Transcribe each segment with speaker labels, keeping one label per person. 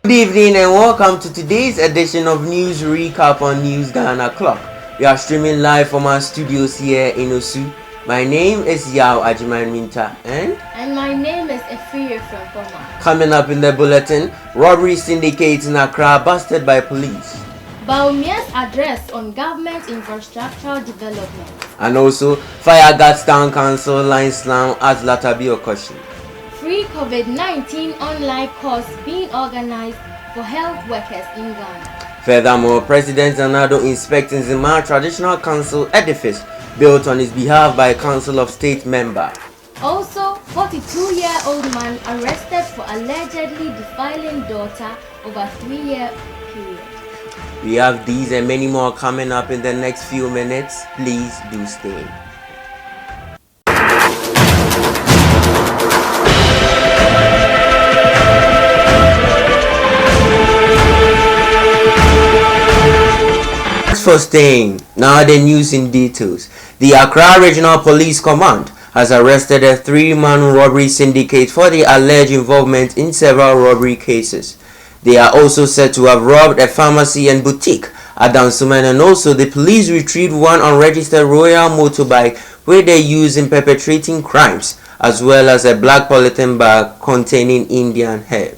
Speaker 1: Good evening and welcome to today's edition of News Recap on News Ghana Clock. We are streaming live from our studios here in Osu. My name is Yao Ajiman Minta
Speaker 2: and my name is Efiri from Poma.
Speaker 1: Coming up in the bulletin, robbery syndicates in Accra busted by police.
Speaker 2: Baumia's address on government infrastructural development.
Speaker 1: And also, Fire Guards Town Council line slam at Latabi Okoshi.
Speaker 2: Free COVID-19 online course being organized for health workers in Ghana.
Speaker 1: Furthermore, President Zanado inspecting Zima Traditional Council edifice built on his behalf by a Council of State member.
Speaker 2: Also, 42-year-old man arrested for allegedly defiling daughter over 3-year period.
Speaker 1: We have these and many more coming up in the next few minutes. Please do stay. Thanks for staying. Now the news in details. The Accra Regional Police Command has arrested a 3-man robbery syndicate for the alleged involvement in several robbery cases. They are also said to have robbed a pharmacy and boutique at Dansuman, and also the police retrieved one unregistered royal motorbike where they used in perpetrating crimes, as well as a black polythene bag containing Indian herb.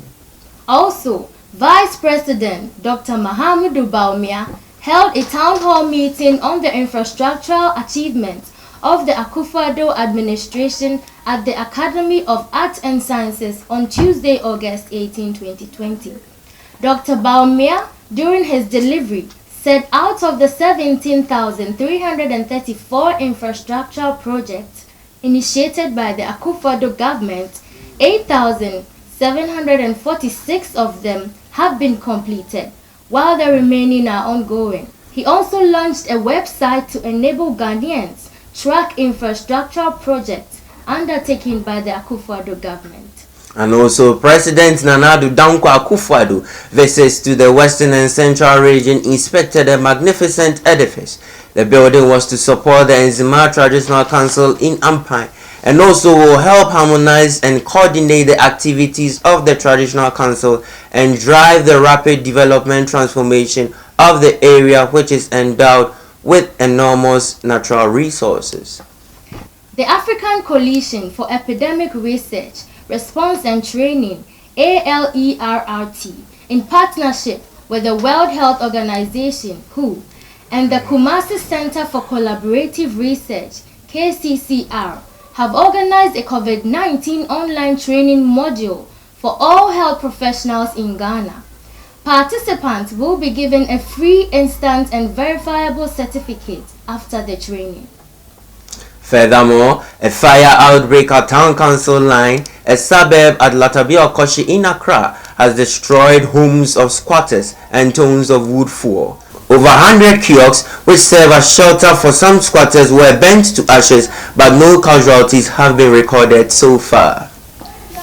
Speaker 2: Also, Vice President Dr. Mahamudu Bawumia held a town hall meeting on the infrastructural achievements of the Akufo-Addo administration at the Academy of Arts and Sciences on Tuesday, August 18, 2020. Dr. Bawumia, during his delivery, said out of the 17,334 infrastructural projects initiated by the Akufo-Addo government, 8,746 of them have been completed, while the remaining are ongoing. He also launched a website to enable Ghanaians track infrastructural projects undertaken by the Akufo-Addo government.
Speaker 1: And also, President Nana Addo Dankwa Akufo-Addo visits to the Western and Central region inspected a magnificent edifice. The building was to support the Nzima Traditional Council in Ampai and also will help harmonize and coordinate the activities of the Traditional Council and drive the rapid development transformation of the area, which is endowed with enormous natural resources.
Speaker 2: The African Coalition for Epidemic Research, Response and Training, ALERRT, in partnership with the World Health Organization, WHO, and the Kumasi Center for Collaborative Research, KCCR, have organized a COVID-19 online training module for all health professionals in Ghana. Participants will be given a free, instant and verifiable certificate after the training.
Speaker 1: Furthermore, a fire outbreak at Town Council line, a suburb at Latabi Okoshi in Accra, has destroyed homes of squatters and tons of wood fuel. Over 100 kiosks, which serve as shelter for some squatters, were burnt to ashes, but no casualties have been recorded so far.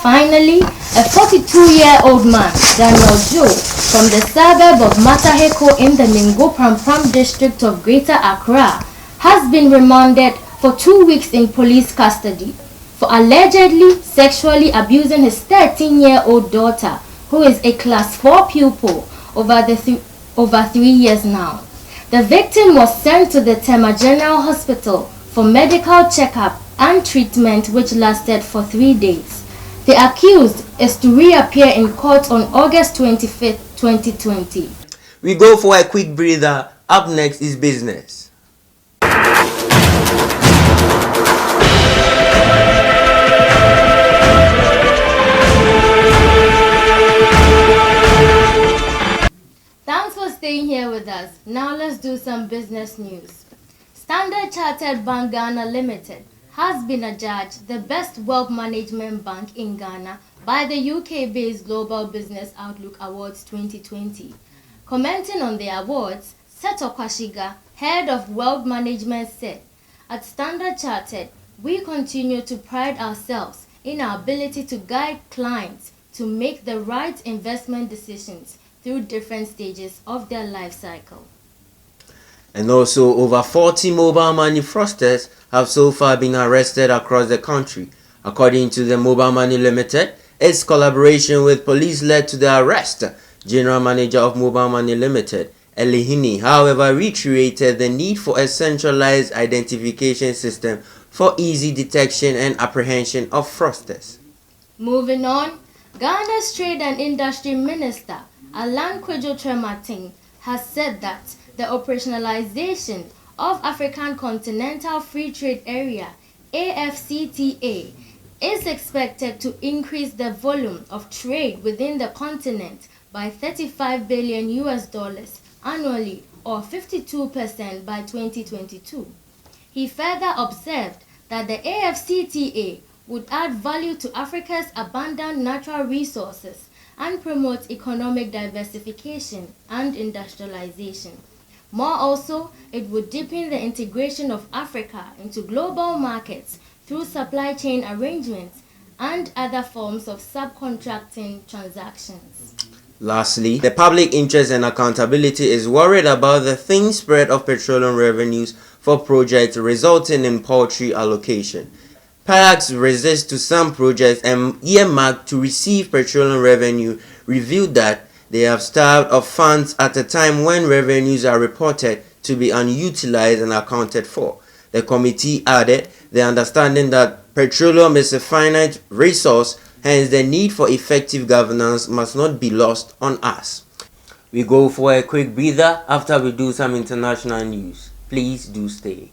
Speaker 2: Finally, a 42-year-old man, Daniel Joe, from the suburb of Mataheko in the Ningo Prampram district of Greater Accra, has been remanded for 2 weeks in police custody for allegedly sexually abusing his 13-year-old daughter, who is a class 4 pupil, over 3 years now. The victim was sent to the Tema General Hospital for medical checkup and treatment, which lasted for 3 days. The accused is to reappear in court on August 25, 2020.
Speaker 1: We go for a quick breather. Up next is business.
Speaker 2: Thanks for staying here with us. Now let's do some business news. Standard Chartered Bank Ghana Limited has been adjudged the best wealth management bank in Ghana by the UK-based Global Business Outlook Awards 2020. Commenting on the awards, Seto Kwashiga, head of wealth management, said, "At Standard Chartered, we continue to pride ourselves in our ability to guide clients to make the right investment decisions through different stages of their life cycle."
Speaker 1: And also, over 40 mobile money fraudsters have so far been arrested across the country. According to the Mobile Money Limited, its collaboration with police led to the arrest General Manager of Mobile Money Limited, Elihini, however, reiterated the need for a centralized identification system for easy detection and apprehension of fraudsters.
Speaker 2: Moving on, Ghana's Trade and Industry Minister, Alan Kwejo Trematin, has said that the operationalization of African Continental Free Trade Area, AFCTA, is expected to increase the volume of trade within the continent by $35 billion annually, or 52% by 2022. He further observed that the AFCTA would add value to Africa's abundant natural resources and promote economic diversification and industrialization. More also, it would deepen the integration of Africa into global markets through supply chain arrangements and other forms of subcontracting transactions.
Speaker 1: Lastly, the public interest and accountability is worried about the thin spread of petroleum revenues for projects resulting in paltry allocation. PAC's resist to some projects and earmarked to receive petroleum revenue revealed that they have starved of funds at a time when revenues are reported to be unutilized and accounted for. The committee added the understanding that petroleum is a finite resource, hence the need for effective governance must not be lost on us. We go for a quick breather after we do some international news. Please do stay.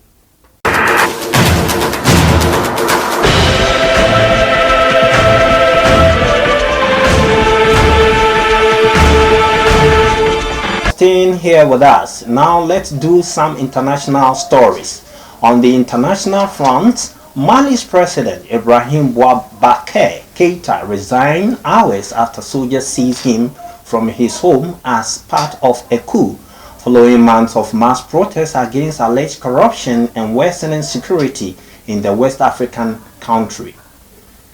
Speaker 3: Staying here with us. Now let's do some international stories. On the international front, Mali's President Ibrahim Boubacar Keïta resigned hours after soldiers seized him from his home as part of a coup, following months of mass protests against alleged corruption and worsening security in the West African country.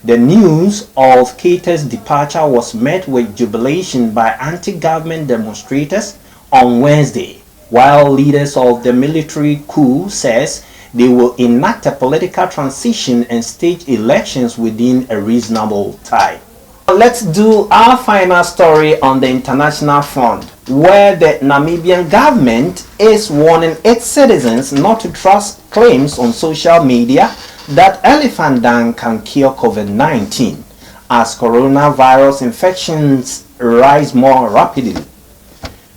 Speaker 3: The news of Keïta's departure was met with jubilation by anti-government demonstrators on Wednesday, while leaders of the military coup says they will enact a political transition and stage elections within a reasonable time. Let's do our final story on the international front, where the Namibian government is warning its citizens not to trust claims on social media that elephant dung can cure COVID-19 as coronavirus infections rise more rapidly.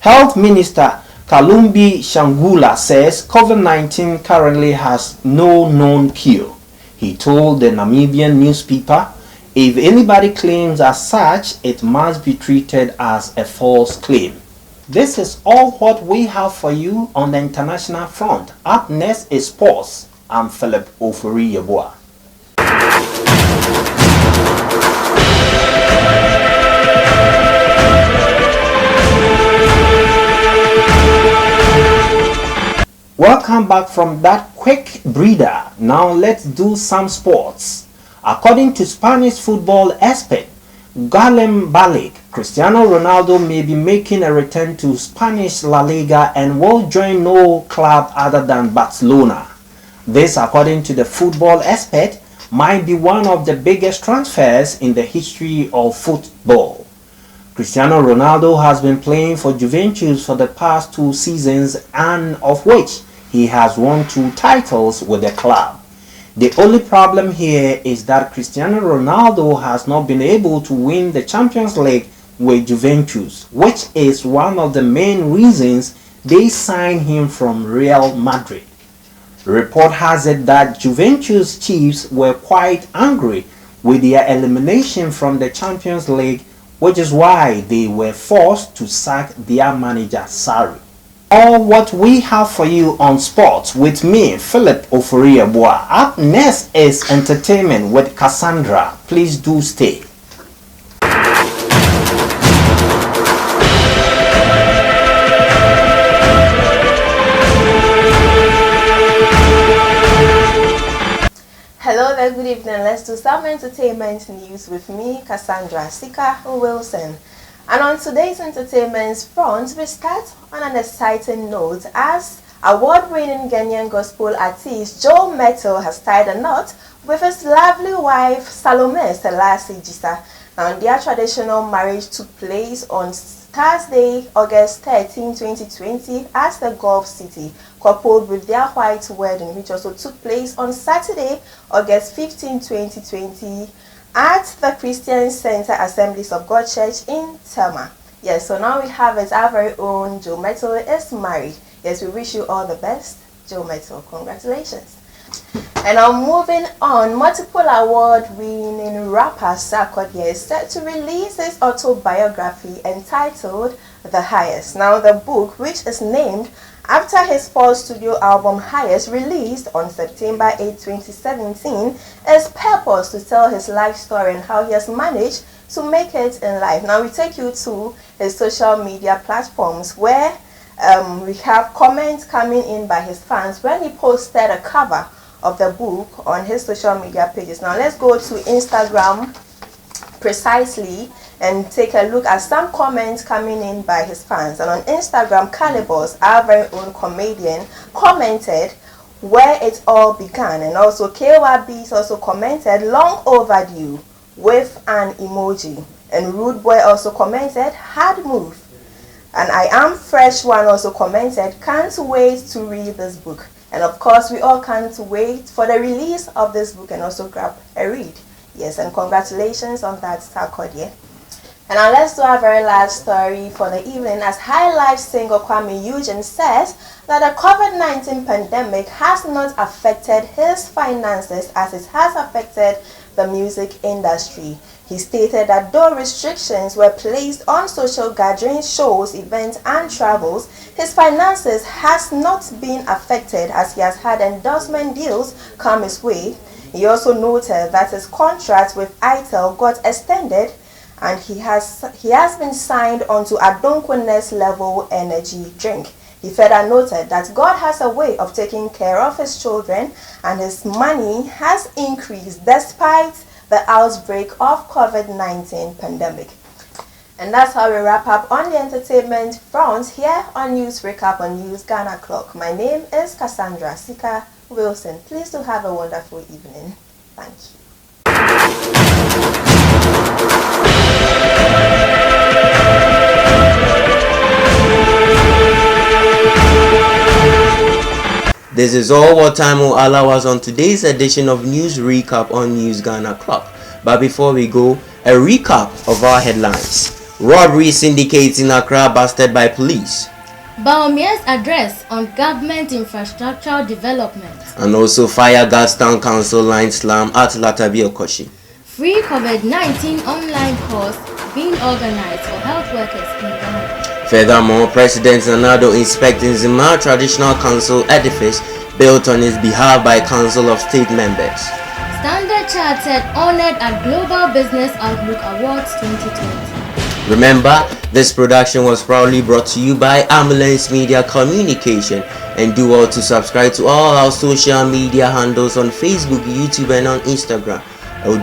Speaker 3: Health Minister Kalumbi Shangula says COVID-19 currently has no known cure. He told the Namibian newspaper, if anybody claims as such, it must be treated as a false claim. This is all what we have for you on the international front. Up next is sports. I'm Philip Ofori-Yeboah. Welcome back from that quick breather. Now let's do some sports. According to Spanish football expert Guillem Balik, Cristiano Ronaldo may be making a return to Spanish La Liga and will join no club other than Barcelona. This, according to the football expert, might be one of the biggest transfers in the history of football. Cristiano Ronaldo has been playing for Juventus for the past 2 seasons, and of which he has won 2 titles with the club. The only problem here is that Cristiano Ronaldo has not been able to win the Champions League with Juventus, which is one of the main reasons they signed him from Real Madrid. Report has it that Juventus chiefs were quite angry with their elimination from the Champions League, which is why they were forced to sack their manager Sarri. All what we have for you on sports with me, Philip Ofori-Yeboah. Up next is entertainment with Cassandra. Please do stay.
Speaker 4: Hello there, good evening. Let's do some entertainment news with me, Cassandra Sika Wilson. And on today's entertainment front, we start on an exciting note as award-winning Ghanaian gospel artist Joe Mettle has tied a knot with his lovely wife Salome Selassie Jisa. And their traditional marriage took place on Thursday, August 13, 2020 at the Gulf City, coupled with their white wedding, which also took place on Saturday, August 15, 2020 at the Christian Center Assemblies of God Church in Thelma. Yes, so now we have it, our very own Joe Metal is married. Yes, we wish you all the best, Joe Metal. Congratulations. And now moving on, multiple award-winning rapper Sarkodie is set to release his autobiography entitled The Highest. Now the book, which is named after his fourth studio album Highest, released on September 8, 2017, is purposed to tell his life story and how he has managed to make it in life. Now we take you to his social media platforms where we have comments coming in by his fans when he posted a cover of the book on his social media pages. Now let's go to Instagram precisely and take a look at some comments coming in by his fans. And on Instagram, Calibos, our very own comedian, commented where it all began, and also KYBs also commented long overdue with an emoji, and Rude Boy also commented hard move, and I Am Fresh One also commented can't wait to read this book. And of course, we all can't wait for the release of this book and also grab a read. Yes, and congratulations on that, Sarkodie. And now let's do our very last story for the evening, as High Life singer Kwame Eugene says that the COVID-19 pandemic has not affected his finances as it has affected the music industry. He stated that though restrictions were placed on social gatherings, shows, events, and travels, his finances has not been affected as he has had endorsement deals come his way. He also noted that his contract with ITEL got extended and he has been signed onto Adonkwo Next Level energy drink. He further noted that God has a way of taking care of his children and his money has increased despite the outbreak of COVID-19 pandemic. And that's how we wrap up on the entertainment front here on News Recap on News Ghana Clock. My name is Cassandra Sika Wilson. Please do have a wonderful evening. Thank you.
Speaker 1: This is all what time will allow us on today's edition of News Recap on News Ghana Clock. But before we go, a recap of our headlines. Robbery syndicates in Accra busted by police.
Speaker 2: Baomia's address on government infrastructural development.
Speaker 1: And also Fire Gas Town Council line slam at Latabi Okoshi.
Speaker 2: Free COVID-19 online course being organized for health workers in Ghana.
Speaker 1: Furthermore, President Zanado inspecting Zima Traditional Council edifice built on his behalf by Council of State members.
Speaker 2: Standard Chartered honored at Global Business Outlook Awards 2020.
Speaker 1: Remember, this production was proudly brought to you by Ambulance Media Communication, and do all to subscribe to all our social media handles on Facebook, YouTube, and on Instagram.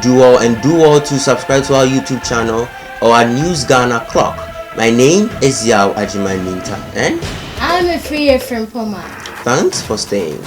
Speaker 1: Do all to subscribe to our YouTube channel or our News Ghana Clock. My name is Yao Ajiman Minta, and
Speaker 2: I'm a free from Poma.
Speaker 1: Thanks for staying.